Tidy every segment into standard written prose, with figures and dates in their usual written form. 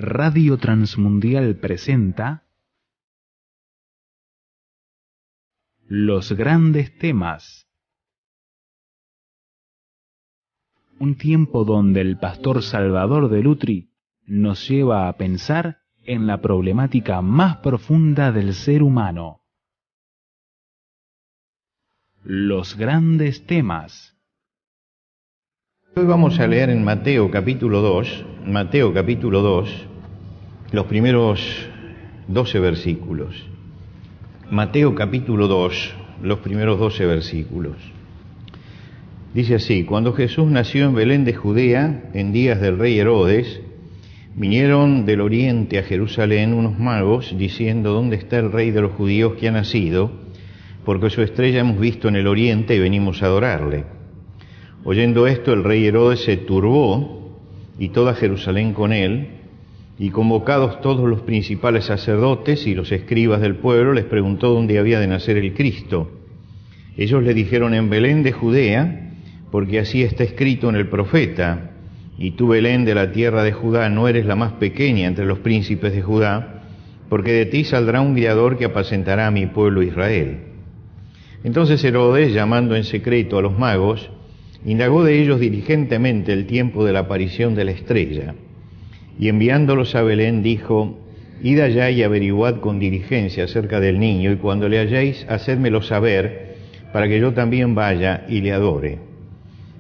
Radio Transmundial presenta Los Grandes Temas. Un tiempo donde el pastor Salvador de Lutri nos lleva a pensar en la problemática más profunda del ser humano. Los Grandes Temas. Hoy vamos a leer en Mateo capítulo 2, los primeros 12 versículos. Mateo capítulo 2, los primeros 12 versículos. Dice así: cuando Jesús nació en Belén de Judea, en días del rey Herodes, vinieron del oriente a Jerusalén unos magos, diciendo: ¿dónde está el rey de los judíos que ha nacido? Porque su estrella hemos visto en el oriente y venimos a adorarle. Oyendo esto, el rey Herodes se turbó, y toda Jerusalén con él, y convocados todos los principales sacerdotes y los escribas del pueblo, les preguntó dónde había de nacer el Cristo. Ellos le dijeron: en Belén de Judea, porque así está escrito en el profeta: y tú, Belén, de la tierra de Judá, no eres la más pequeña entre los príncipes de Judá, porque de ti saldrá un guiador que apacentará a mi pueblo Israel. Entonces Herodes, llamando en secreto a los magos, indagó de ellos diligentemente el tiempo de la aparición de la estrella, y enviándolos a Belén dijo: id allá y averiguad con diligencia acerca del niño, y cuando le halléis, hacedmelo saber, para que yo también vaya y le adore.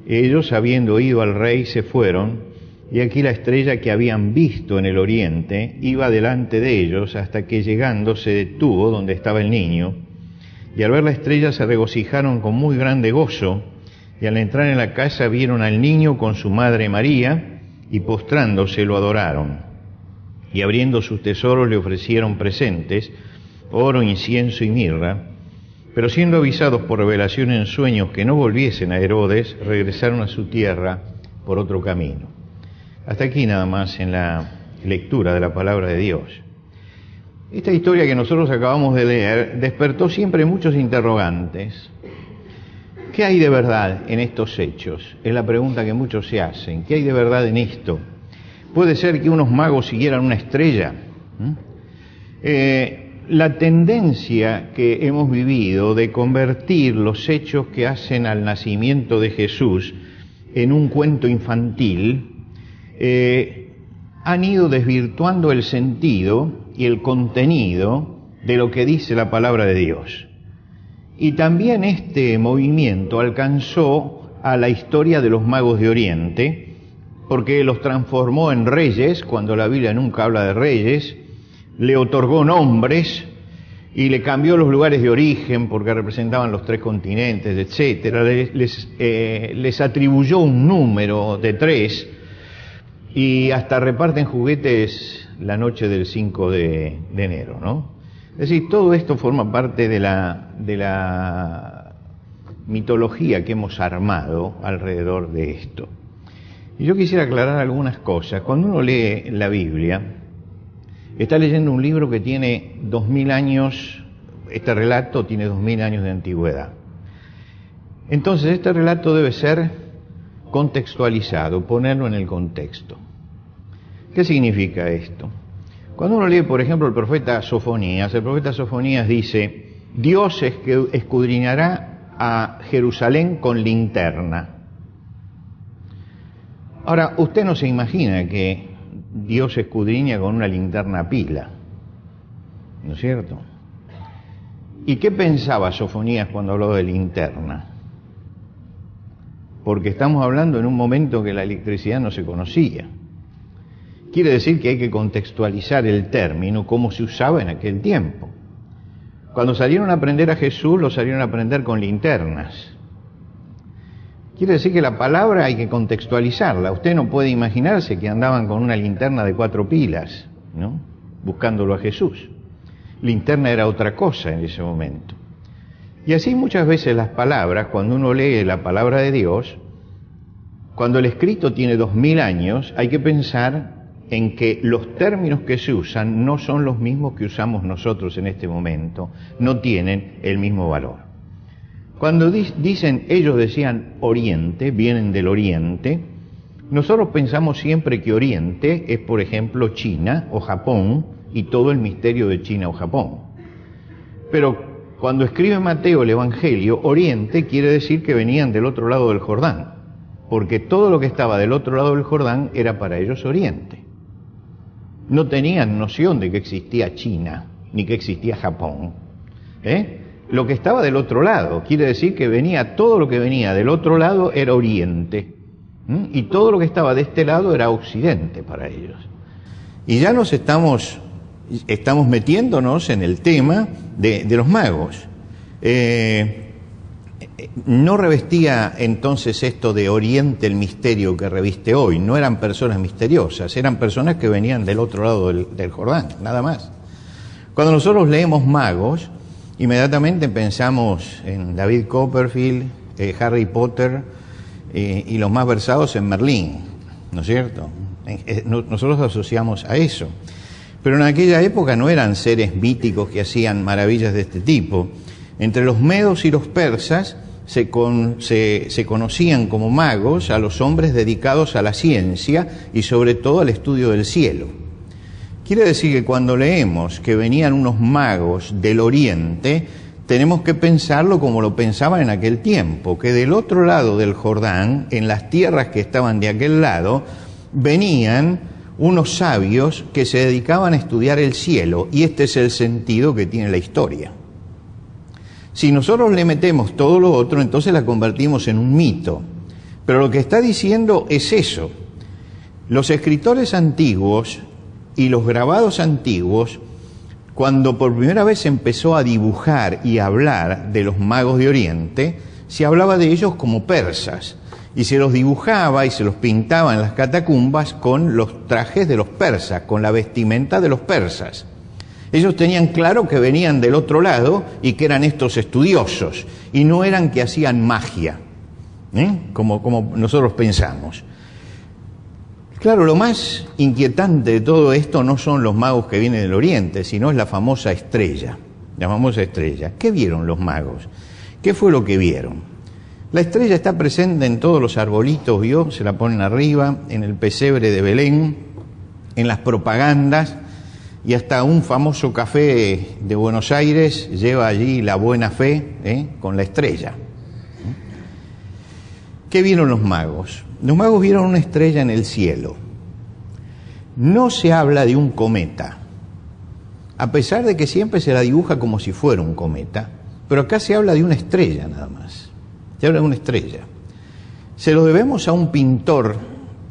Ellos, habiendo oído al rey, se fueron, y aquí la estrella que habían visto en el oriente iba delante de ellos, hasta que llegando se detuvo donde estaba el niño, y al ver la estrella se regocijaron con muy grande gozo. Y al entrar en la casa vieron al niño con su madre María, y postrándose lo adoraron. Y abriendo sus tesoros le ofrecieron presentes, oro, incienso y mirra. Pero siendo avisados por revelación en sueños que no volviesen a Herodes, regresaron a su tierra por otro camino. Hasta aquí nada más en la lectura de la palabra de Dios. Esta historia que nosotros acabamos de leer despertó siempre muchos interrogantes. ¿Qué hay de verdad en estos hechos? Es la pregunta que muchos se hacen. ¿Qué hay de verdad en esto? ¿Puede ser que unos magos siguieran una estrella? La tendencia que hemos vivido de convertir los hechos que hacen al nacimiento de Jesús en un cuento infantil han ido desvirtuando el sentido y el contenido de lo que dice la palabra de Dios. Y también este movimiento alcanzó a la historia de los magos de Oriente, porque los transformó en reyes, cuando la Biblia nunca habla de reyes, le otorgó nombres y le cambió los lugares de origen, porque representaban los 3 continentes, etcétera. Les atribuyó un número de 3, y hasta reparten juguetes la noche del 5 de enero, ¿no? Es decir, todo esto forma parte de la mitología que hemos armado alrededor de esto. Y yo quisiera aclarar algunas cosas. Cuando uno lee la Biblia, está leyendo un libro que tiene 2000 años, este relato tiene 2000 años de antigüedad. Entonces, este relato debe ser contextualizado, ponerlo en el contexto. ¿Qué significa esto? Cuando uno lee, por ejemplo, el profeta Sofonías dice: Dios escudriñará a Jerusalén con linterna. Ahora, usted no se imagina que Dios escudriña con una linterna a pila, ¿no es cierto? ¿Y qué pensaba Sofonías cuando habló de linterna? Porque estamos hablando en un momento que la electricidad no se conocía. Quiere decir que hay que contextualizar el término como se usaba en aquel tiempo. Cuando salieron a aprender a Jesús, lo salieron a aprender con linternas. Quiere decir que la palabra hay que contextualizarla. Usted no puede imaginarse que andaban con una linterna de 4 pilas, ¿no?, buscándolo a Jesús. Linterna era otra cosa en ese momento. Y así muchas veces las palabras, cuando uno lee la palabra de Dios, cuando el escrito tiene 2000 años, hay que pensar en que los términos que se usan no son los mismos que usamos nosotros en este momento, no tienen el mismo valor. Cuando dicen, ellos decían oriente, vienen del oriente, Nosotros pensamos siempre que Oriente es, por ejemplo, China o Japón y todo el misterio de China o Japón. Pero cuando escribe Mateo el Evangelio, Oriente quiere decir que venían del otro lado del Jordán, porque todo lo que estaba del otro lado del Jordán era para ellos Oriente. No tenían noción de que existía China, ni que existía Japón. Lo que estaba del otro lado, quiere decir que venía, todo lo que venía del otro lado era Oriente. Y todo lo que estaba de este lado era Occidente para ellos. Y ya nos estamos metiéndonos en el tema de los magos. No revestía entonces esto de Oriente el misterio que reviste hoy. No eran personas misteriosas, eran personas que venían del otro lado del Jordán, nada más. Cuando nosotros leemos magos, inmediatamente pensamos en David Copperfield, Harry Potter, y los más versados en Merlín, ¿no es cierto? Nosotros asociamos a eso. Pero en aquella época no eran seres míticos que hacían maravillas de este tipo. Entre los medos y los persas se conocían como magos a los hombres dedicados a la ciencia y sobre todo al estudio del cielo. Quiere decir que cuando leemos que venían unos magos del Oriente, tenemos que pensarlo como lo pensaban en aquel tiempo, que del otro lado del Jordán, en las tierras que estaban de aquel lado, venían unos sabios que se dedicaban a estudiar el cielo, y este es el sentido que tiene la historia. Si nosotros le metemos todo lo otro, entonces la convertimos en un mito. Pero lo que está diciendo es eso. Los escritores antiguos y los grabados antiguos, cuando por primera vez se empezó a dibujar y a hablar de los magos de Oriente, se hablaba de ellos como persas, y se los dibujaba y se los pintaba en las catacumbas con los trajes de los persas, con la vestimenta de los persas. Ellos tenían claro que venían del otro lado y que eran estos estudiosos, y no eran que hacían magia, como nosotros pensamos. Claro, lo más inquietante de todo esto no son los magos que vienen del Oriente, sino es la famosa estrella. La famosa estrella. ¿Qué vieron los magos? ¿Qué fue lo que vieron? La estrella está presente en todos los arbolitos, ¿vio? Se la ponen arriba, en el pesebre de Belén, en las propagandas, y hasta un famoso café de Buenos Aires lleva allí la buena fe, con la estrella. ¿Qué vieron los magos? Los magos vieron una estrella en el cielo. No se habla de un cometa, a pesar de que siempre se la dibuja como si fuera un cometa, pero acá se habla de una estrella nada más. Se habla de una estrella. Se lo debemos a un pintor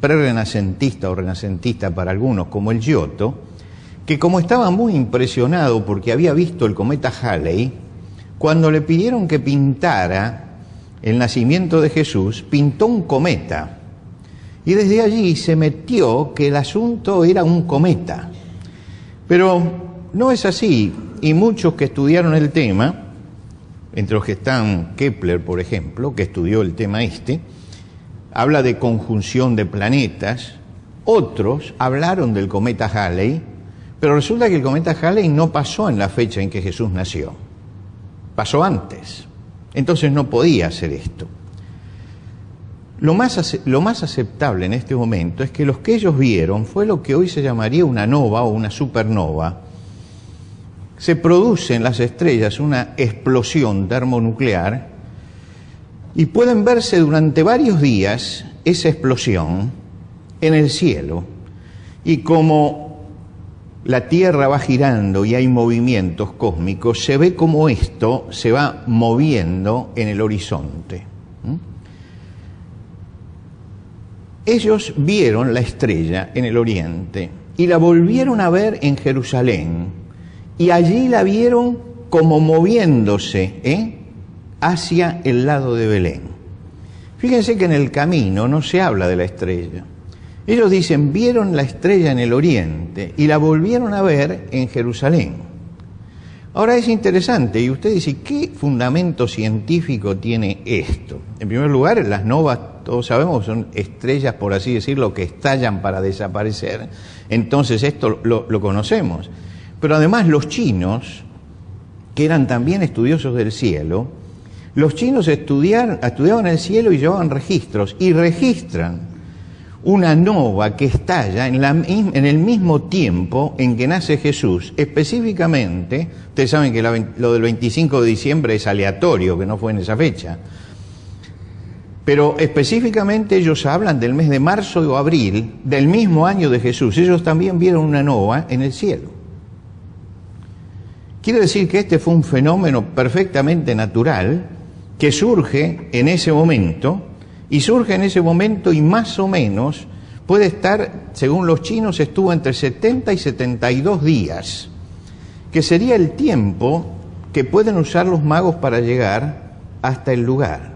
prerrenacentista o renacentista para algunos, como el Giotto, que como estaba muy impresionado porque había visto el cometa Halley, cuando le pidieron que pintara el nacimiento de Jesús, pintó un cometa. Y desde allí se metió que el asunto era un cometa. Pero no es así, y muchos que estudiaron el tema, entre los que están Kepler, por ejemplo, que estudió el tema habla de conjunción de planetas. Otros hablaron del cometa Halley, pero resulta que el cometa Halley no pasó en la fecha en que Jesús nació, pasó antes. Entonces no podía hacer esto. Lo más aceptable en este momento es que los que ellos vieron fue lo que hoy se llamaría una nova o una supernova. Se produce en las estrellas una explosión termonuclear y pueden verse durante varios días esa explosión en el cielo. Y como la Tierra va girando y hay movimientos cósmicos, se ve como esto se va moviendo en el horizonte. Ellos vieron la estrella en el oriente y la volvieron a ver en Jerusalén, y allí la vieron como moviéndose hacia el lado de Belén. Fíjense que en el camino no se habla de la estrella. Ellos dicen, vieron la estrella en el oriente y la volvieron a ver en Jerusalén. Ahora es interesante, y usted dice, ¿qué fundamento científico tiene esto? En primer lugar, las novas, todos sabemos, son estrellas, por así decirlo, que estallan para desaparecer. Entonces esto lo conocemos. Pero además los chinos, que eran también estudiosos del cielo, los chinos estudiaban el cielo y llevaban registros, y registran una nova que estalla en el mismo tiempo en que nace Jesús. Específicamente, ustedes saben que lo del 25 de diciembre es aleatorio, que no fue en esa fecha, pero específicamente ellos hablan del mes de marzo o abril del mismo año de Jesús. Ellos también vieron una nova en el cielo. Quiere decir que este fue un fenómeno perfectamente natural que surge en ese momento, y más o menos puede estar, según los chinos, estuvo entre 70 y 72 días, que sería el tiempo que pueden usar los magos para llegar hasta el lugar.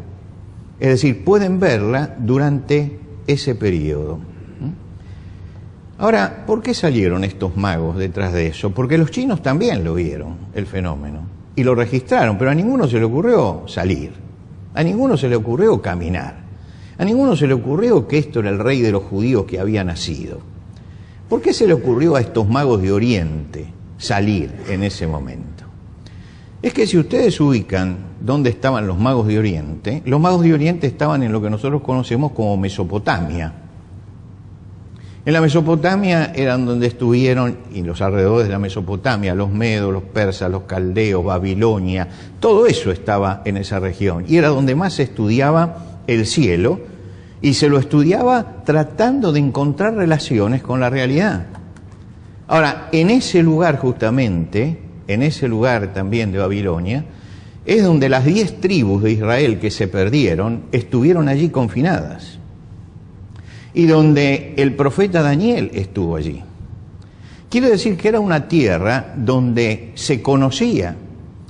Es decir, pueden verla durante ese periodo. Ahora, ¿por qué salieron estos magos detrás de eso? Porque los chinos también lo vieron, el fenómeno, y lo registraron, pero a ninguno se le ocurrió salir, a ninguno se le ocurrió caminar. A ninguno se le ocurrió que esto era el rey de los judíos que había nacido. ¿Por qué se le ocurrió a estos magos de Oriente salir en ese momento? Es que si ustedes ubican dónde estaban los magos de Oriente estaban en lo que nosotros conocemos como Mesopotamia. En la Mesopotamia eran donde estuvieron, y los alrededores de la Mesopotamia, los medos, los persas, los caldeos, Babilonia, todo eso estaba en esa región, y era donde más se estudiaba el cielo, y se lo estudiaba tratando de encontrar relaciones con la realidad. Ahora, en ese lugar justamente, en ese lugar también de Babilonia, es donde las 10 tribus de Israel que se perdieron estuvieron allí confinadas, y donde el profeta Daniel estuvo allí. Quiere decir que era una tierra donde se conocía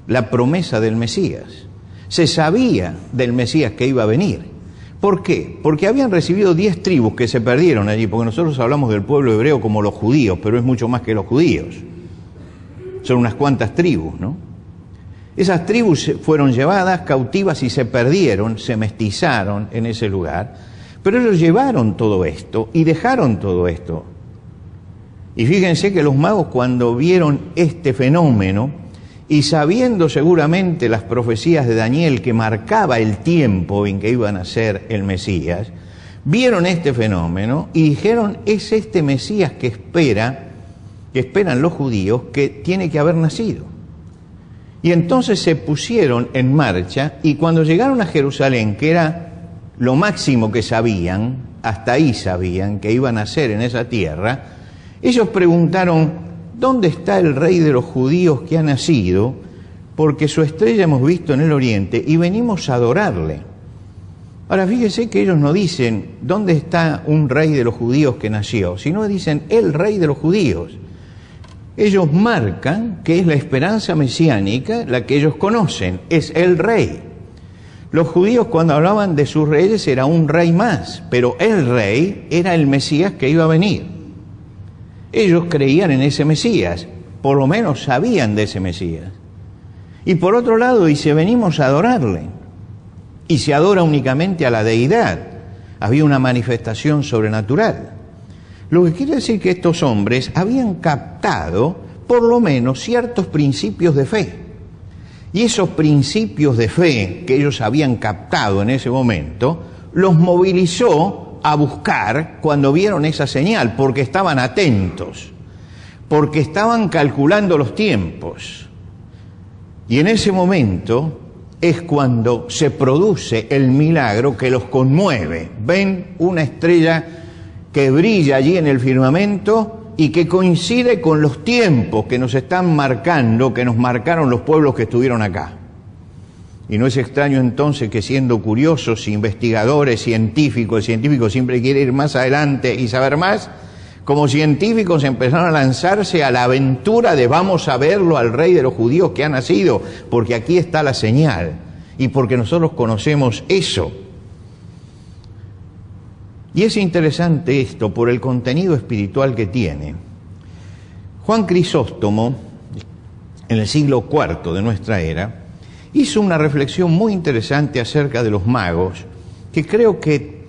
la promesa del Mesías. Se sabía del Mesías que iba a venir. ¿Por qué? Porque habían recibido 10 tribus que se perdieron allí, porque nosotros hablamos del pueblo hebreo como los judíos, pero es mucho más que los judíos. Son unas cuantas tribus, ¿no? Esas tribus fueron llevadas cautivas y se perdieron, se mestizaron en ese lugar, pero ellos llevaron todo esto y dejaron todo esto. Y fíjense que los magos, cuando vieron este fenómeno, y sabiendo seguramente las profecías de Daniel que marcaba el tiempo en que iba a nacer el Mesías, vieron este fenómeno y dijeron: es este Mesías que esperan los judíos, que tiene que haber nacido. Y entonces se pusieron en marcha, y cuando llegaron a Jerusalén, que era lo máximo que sabían, hasta ahí sabían que iba a nacer en esa tierra, ellos preguntaron: ¿dónde está el rey de los judíos que ha nacido? Porque su estrella hemos visto en el oriente y venimos a adorarle. Ahora, fíjese que ellos no dicen ¿dónde está un rey de los judíos que nació?, sino dicen el rey de los judíos. Ellos marcan que es la esperanza mesiánica la que ellos conocen, es el rey. Los judíos, cuando hablaban de sus reyes, era un rey más, pero el rey era el Mesías que iba a venir. Ellos creían en ese Mesías, por lo menos sabían de ese Mesías. Y por otro lado dice: venimos a adorarle. Y se adora únicamente a la deidad. Había una manifestación sobrenatural. Lo que quiere decir que estos hombres habían captado por lo menos ciertos principios de fe. Y esos principios de fe que ellos habían captado en ese momento, los movilizó a buscar cuando vieron esa señal, porque estaban atentos, porque estaban calculando los tiempos. Y en ese momento es cuando se produce el milagro que los conmueve. Ven una estrella que brilla allí en el firmamento y que coincide con los tiempos que nos están marcando, que nos marcaron los pueblos que estuvieron acá. Y no es extraño entonces que, siendo curiosos, investigadores, científicos, el científico siempre quiere ir más adelante y saber más, como científicos empezaron a lanzarse a la aventura de vamos a verlo al rey de los judíos que ha nacido, porque aquí está la señal y porque nosotros conocemos eso. Y es interesante esto por el contenido espiritual que tiene. Juan Crisóstomo, en el siglo IV de nuestra era, hizo una reflexión muy interesante acerca de los magos, que creo que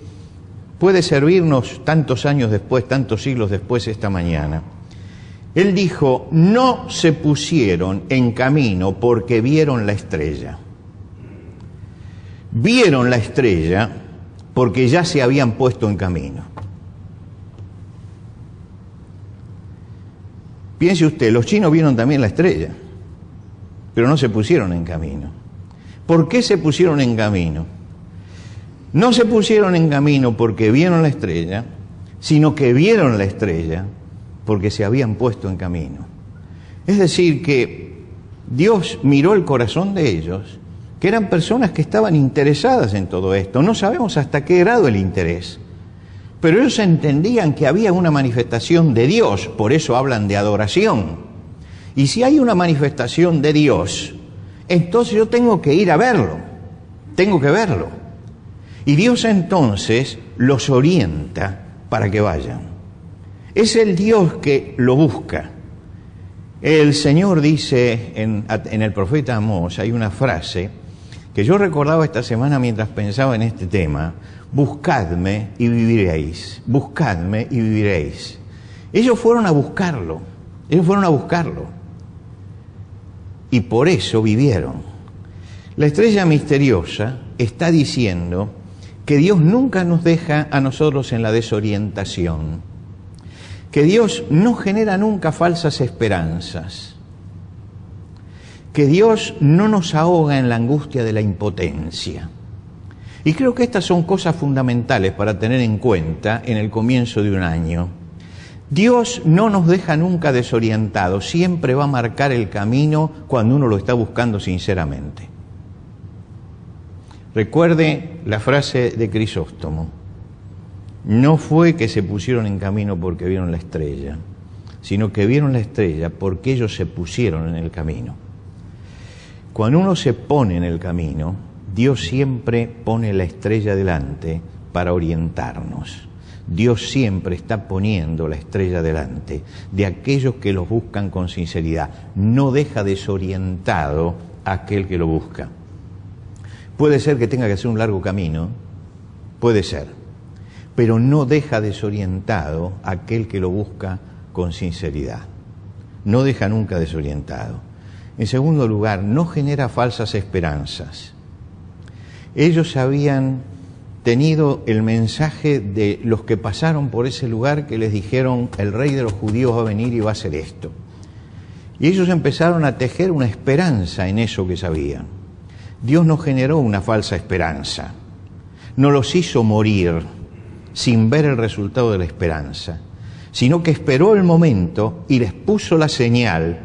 puede servirnos tantos años después, tantos siglos después, esta mañana. Él dijo: no se pusieron en camino porque vieron la estrella. Vieron la estrella porque ya se habían puesto en camino. Piense usted, los chinos vieron también la estrella, pero no se pusieron en camino. ¿Por qué se pusieron en camino? No se pusieron en camino porque vieron la estrella, sino que vieron la estrella porque se habían puesto en camino. Es decir, que Dios miró el corazón de ellos, que eran personas que estaban interesadas en todo esto. No sabemos hasta qué grado el interés, pero ellos entendían que había una manifestación de Dios, por eso hablan de adoración. Y si hay una manifestación de Dios, entonces yo tengo que ir a verlo, tengo que verlo. Y Dios entonces los orienta para que vayan. Es el Dios que lo busca. El Señor dice en el profeta Amós, hay una frase que yo recordaba esta semana mientras pensaba en este tema: buscadme y viviréis, buscadme y viviréis. Ellos fueron a buscarlo, y por eso vivieron. La estrella misteriosa está diciendo que Dios nunca nos deja a nosotros en la desorientación, que Dios no genera nunca falsas esperanzas, que Dios no nos ahoga en la angustia de la impotencia. Y creo que estas son cosas fundamentales para tener en cuenta en el comienzo de un año. Dios no nos deja nunca desorientados, siempre va a marcar el camino cuando uno lo está buscando sinceramente. Recuerde la frase de Crisóstomo: no fue que se pusieron en camino porque vieron la estrella, sino que vieron la estrella porque ellos se pusieron en el camino. Cuando uno se pone en el camino, Dios siempre pone la estrella delante para orientarnos. Dios siempre está poniendo la estrella delante de aquellos que los buscan con sinceridad. No deja desorientado a aquel que lo busca. Puede ser que tenga que hacer un largo camino, puede ser, pero no deja desorientado a aquel que lo busca con sinceridad. No deja nunca desorientado. En segundo lugar, no genera falsas esperanzas. Ellos habían tenido el mensaje de los que pasaron por ese lugar, que les dijeron: el rey de los judíos va a venir y va a hacer esto. Y ellos empezaron a tejer una esperanza en eso que sabían. Dios no generó una falsa esperanza, no los hizo morir sin ver el resultado de la esperanza, sino que esperó el momento y les puso la señal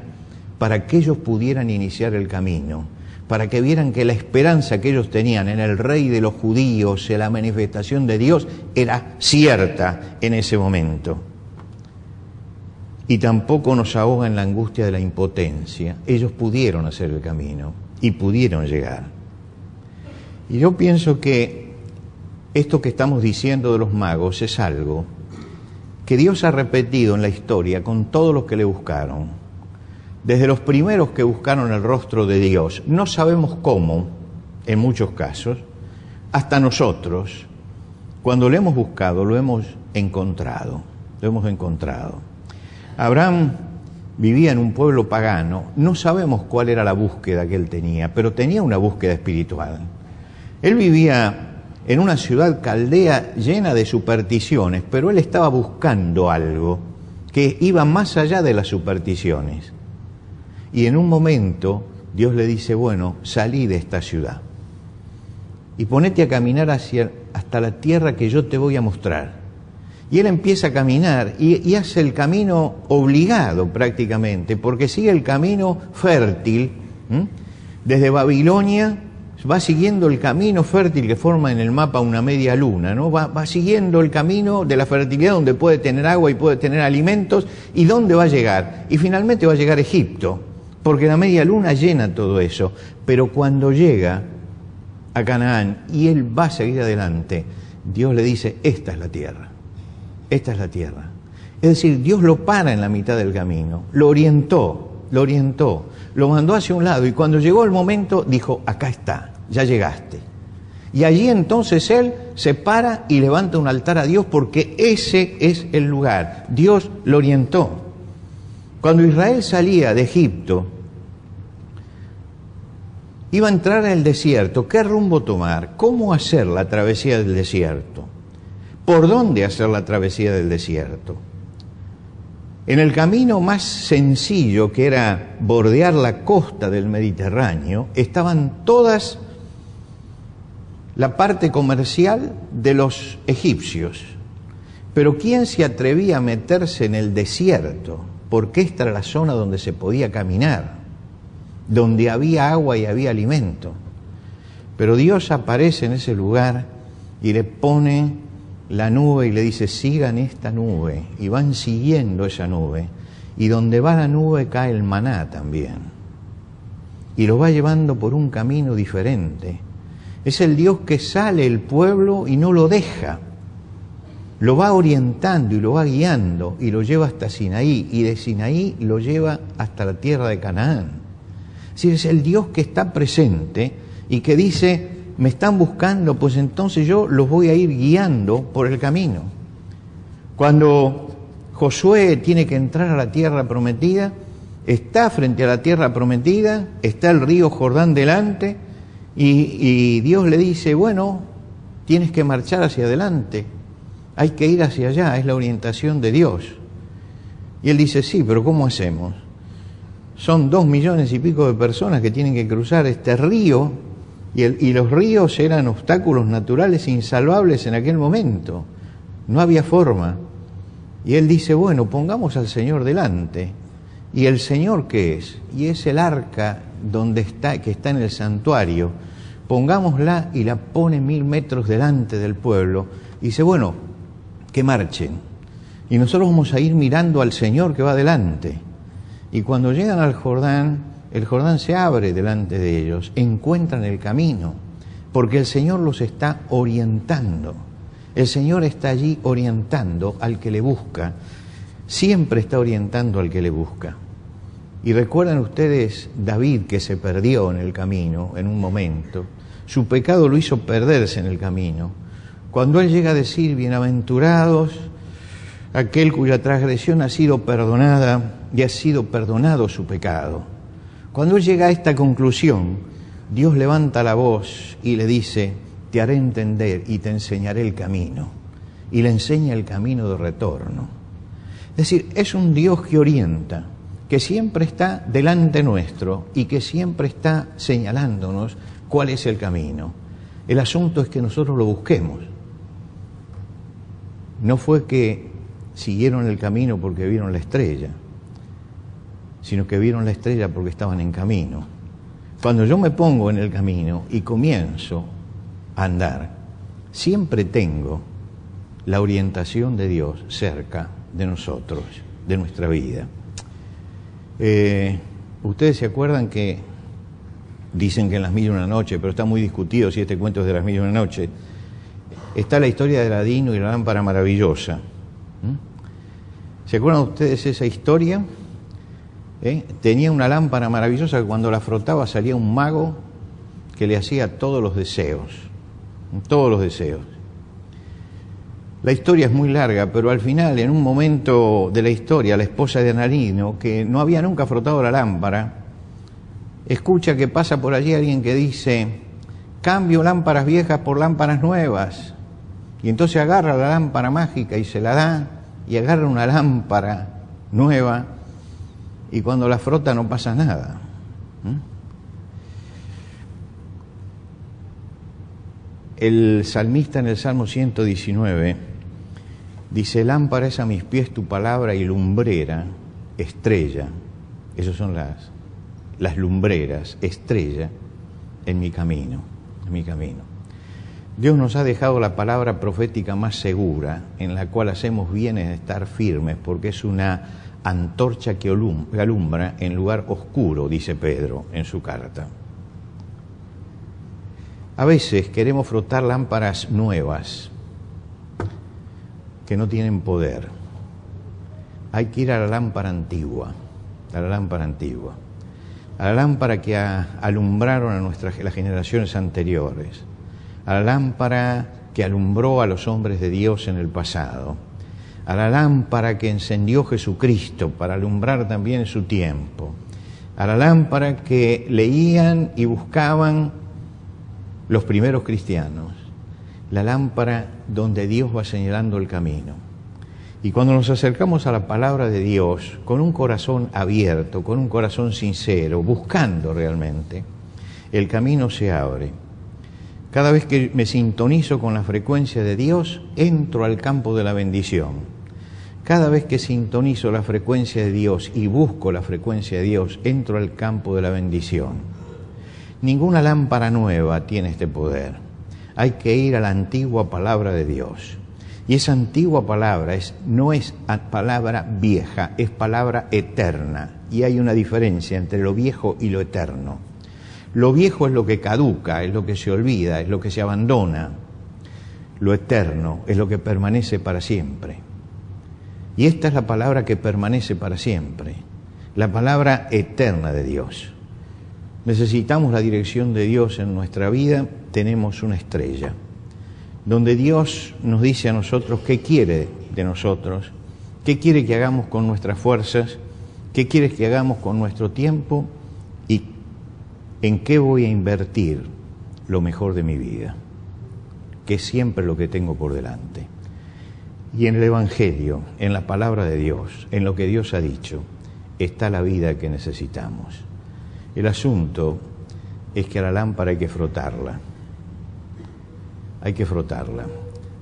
para que ellos pudieran iniciar el camino, para que vieran que la esperanza que ellos tenían en el rey de los judíos, en la manifestación de Dios, era cierta en ese momento. Y tampoco nos ahoga en la angustia de la impotencia. Ellos pudieron hacer el camino y pudieron llegar. Y yo pienso que esto que estamos diciendo de los magos es algo que Dios ha repetido en la historia con todos los que le buscaron. Desde los primeros que buscaron el rostro de Dios, no sabemos cómo, en muchos casos, hasta nosotros, cuando lo hemos buscado, lo hemos encontrado. Abraham vivía en un pueblo pagano, no sabemos cuál era la búsqueda que él tenía, pero tenía una búsqueda espiritual. Él vivía en una ciudad caldea llena de supersticiones, pero él estaba buscando algo que iba más allá de las supersticiones. Y en un momento Dios le dice: bueno, salí de esta ciudad y ponete a caminar hasta la tierra que yo te voy a mostrar. Y él empieza a caminar y hace el camino obligado prácticamente, porque sigue el camino fértil. Desde Babilonia va siguiendo el camino fértil que forma en el mapa una media luna, ¿no? Va siguiendo el camino de la fertilidad, donde puede tener agua y puede tener alimentos. ¿Y dónde va a llegar? Y finalmente va a llegar a Egipto, porque la media luna llena todo eso. Pero cuando llega a Canaán y él va a seguir adelante, Dios le dice: esta es la tierra, esta es la tierra. Es decir, Dios lo para en la mitad del camino, lo orientó, lo mandó hacia un lado, y cuando llegó el momento dijo: acá está, ya llegaste. Y allí entonces él se para y levanta un altar a Dios, porque ese es el lugar. Dios lo orientó. Cuando Israel salía de Egipto, iba a entrar en el desierto. ¿Qué rumbo tomar? ¿Cómo hacer la travesía del desierto? ¿Por dónde hacer la travesía del desierto? En el camino más sencillo, que era bordear la costa del Mediterráneo, estaban todas la parte comercial de los egipcios. Pero ¿quién se atrevía a meterse en el desierto? Porque esta era la zona donde se podía caminar, donde había agua y había alimento. Pero Dios aparece en ese lugar y le pone la nube y le dice, sigan esta nube, y van siguiendo esa nube, y donde va la nube cae el maná también, y lo va llevando por un camino diferente. Es el Dios que sale el pueblo y no lo deja, lo va orientando y lo va guiando, y lo lleva hasta Sinaí, y de Sinaí lo lleva hasta la tierra de Canaán. Es decir, es el Dios que está presente y que dice, me están buscando, pues entonces yo los voy a ir guiando por el camino. Cuando Josué tiene que entrar a la tierra prometida, está frente a la tierra prometida, está el río Jordán delante, y Dios le dice, bueno, tienes que marchar hacia adelante, hay que ir hacia allá, es la orientación de Dios. Y él dice, sí, pero ¿cómo hacemos? Son 2 millones y pico de personas que tienen que cruzar este río, y los ríos eran obstáculos naturales insalvables en aquel momento. No había forma. Y él dice, bueno, pongamos al Señor delante. ¿Y el Señor qué es? Y es el arca que está en el santuario. Pongámosla, y la pone 1000 metros delante del pueblo. Y dice, bueno, que marchen. Y nosotros vamos a ir mirando al Señor que va delante. Y cuando llegan al Jordán, el Jordán se abre delante de ellos, encuentran el camino, porque el Señor los está orientando. El Señor está allí orientando al que le busca, siempre está orientando al que le busca. Y recuerdan ustedes David, que se perdió en el camino en un momento, su pecado lo hizo perderse en el camino. Cuando él llega a decir, bienaventurados aquel cuya transgresión ha sido perdonada y ha sido perdonado su pecado. Cuando él llega a esta conclusión, Dios levanta la voz y le dice, te haré entender y te enseñaré el camino. Y le enseña el camino de retorno. Es decir, es un Dios que orienta, que siempre está delante nuestro y que siempre está señalándonos cuál es el camino. El asunto es que nosotros lo busquemos. No fue que siguieron el camino porque vieron la estrella, sino que vieron la estrella porque estaban en camino. Cuando yo me pongo en el camino y comienzo a andar, siempre tengo la orientación de Dios cerca de nosotros, de nuestra vida. Ustedes se acuerdan que dicen que en Las Mil y una Noche, pero está muy discutido si este cuento es de Las Mil y una Noche, está la historia de Aladino y la lámpara maravillosa. ¿Se acuerdan ustedes esa historia? Tenía una lámpara maravillosa que cuando la frotaba salía un mago que le hacía todos los deseos. La historia es muy larga, pero al final, en un momento de la historia, la esposa de Aladino, que no había nunca frotado la lámpara, escucha que pasa por allí alguien que dice, cambio lámparas viejas por lámparas nuevas. Y entonces agarra la lámpara mágica y se la da, y agarra una lámpara nueva, y cuando la frota no pasa nada. El salmista en el Salmo 119 dice, lámpara es a mis pies tu palabra y lumbrera, estrella. Esas son las lumbreras, estrella en mi camino, Dios nos ha dejado la palabra profética más segura, en la cual hacemos bien en estar firmes, porque es una antorcha que alumbra en lugar oscuro, dice Pedro en su carta. A veces queremos frotar lámparas nuevas que no tienen poder. Hay que ir a la lámpara antigua, a la lámpara que alumbraron a las generaciones anteriores, a la lámpara que alumbró a los hombres de Dios en el pasado, a la lámpara que encendió Jesucristo para alumbrar también su tiempo, a la lámpara que leían y buscaban los primeros cristianos, la lámpara donde Dios va señalando el camino. Y cuando nos acercamos a la palabra de Dios con un corazón abierto, con un corazón sincero, buscando realmente, el camino se abre. Cada vez que me sintonizo con la frecuencia de Dios, entro al campo de la bendición. Cada vez que sintonizo la frecuencia de Dios y busco la frecuencia de Dios, entro al campo de la bendición. Ninguna lámpara nueva tiene este poder. Hay que ir a la antigua palabra de Dios. Y esa antigua palabra no es palabra vieja, es palabra eterna. Y hay una diferencia entre lo viejo y lo eterno. Lo viejo es lo que caduca, es lo que se olvida, es lo que se abandona. Lo eterno es lo que permanece para siempre. Y esta es la palabra que permanece para siempre, la palabra eterna de Dios. Necesitamos la dirección de Dios en nuestra vida, tenemos una estrella, donde Dios nos dice a nosotros qué quiere de nosotros, qué quiere que hagamos con nuestras fuerzas, qué quiere que hagamos con nuestro tiempo y en qué voy a invertir lo mejor de mi vida, que es siempre lo que tengo por delante. Y en el Evangelio, en la palabra de Dios, en lo que Dios ha dicho, está la vida que necesitamos. El asunto es que a la lámpara hay que frotarla. Hay que frotarla.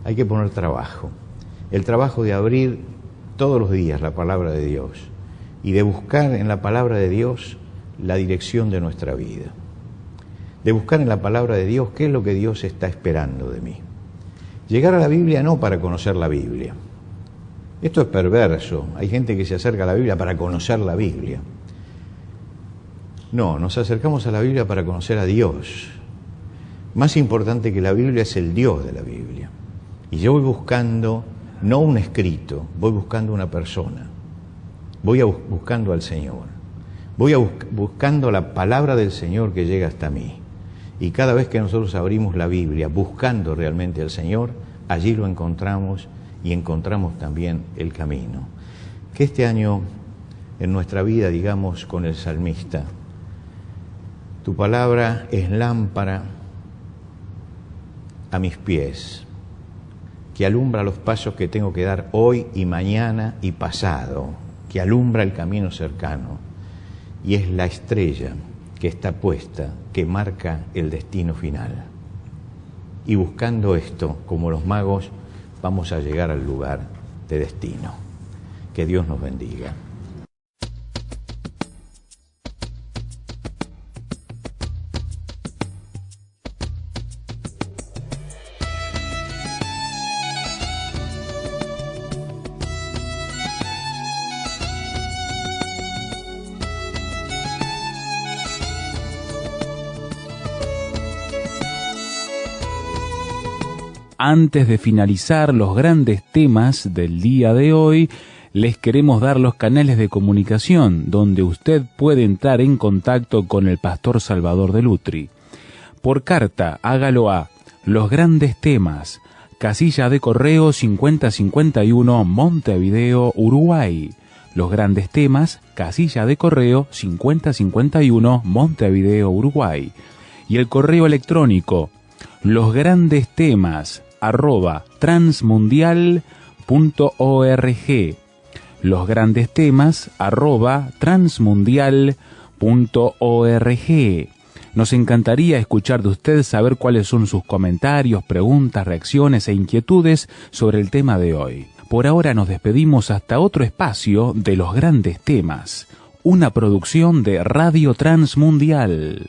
Hay que poner trabajo. El trabajo de abrir todos los días la palabra de Dios y de buscar en la palabra de Dios la dirección de nuestra vida. De buscar en la palabra de Dios qué es lo que Dios está esperando de mí. Llegar a la Biblia no para conocer la Biblia. Esto es perverso. Hay gente que se acerca a la Biblia para conocer la Biblia. No, nos acercamos a la Biblia para conocer a Dios. Más importante que la Biblia es el Dios de la Biblia. Y yo voy buscando, no un escrito, voy buscando una persona. Voy buscando al Señor. Voy buscando la palabra del Señor que llega hasta mí. Y cada vez que nosotros abrimos la Biblia buscando realmente al Señor, allí lo encontramos y encontramos también el camino. Que este año en nuestra vida, digamos con el salmista, tu palabra es lámpara a mis pies, que alumbra los pasos que tengo que dar hoy y mañana y pasado, que alumbra el camino cercano, y es la estrella que está puesta, que marca el destino final. Y buscando esto, como los magos, vamos a llegar al lugar de destino. Que Dios nos bendiga. Antes de finalizar los grandes temas del día de hoy, les queremos dar los canales de comunicación donde usted puede entrar en contacto con el Pastor Salvador de Lutri. Por carta, hágalo a Los Grandes Temas, casilla de correo 5051, Montevideo, Uruguay. Los Grandes Temas, casilla de correo 5051, Montevideo, Uruguay. Y el correo electrónico, losgrandestemas@transmundial.org. losgrandestemas@transmundial.org. Nos encantaría escuchar de usted, saber cuáles son sus comentarios, preguntas, reacciones e inquietudes sobre el tema de hoy. Por ahora nos despedimos hasta otro espacio de Los Grandes Temas, una producción de Radio Transmundial.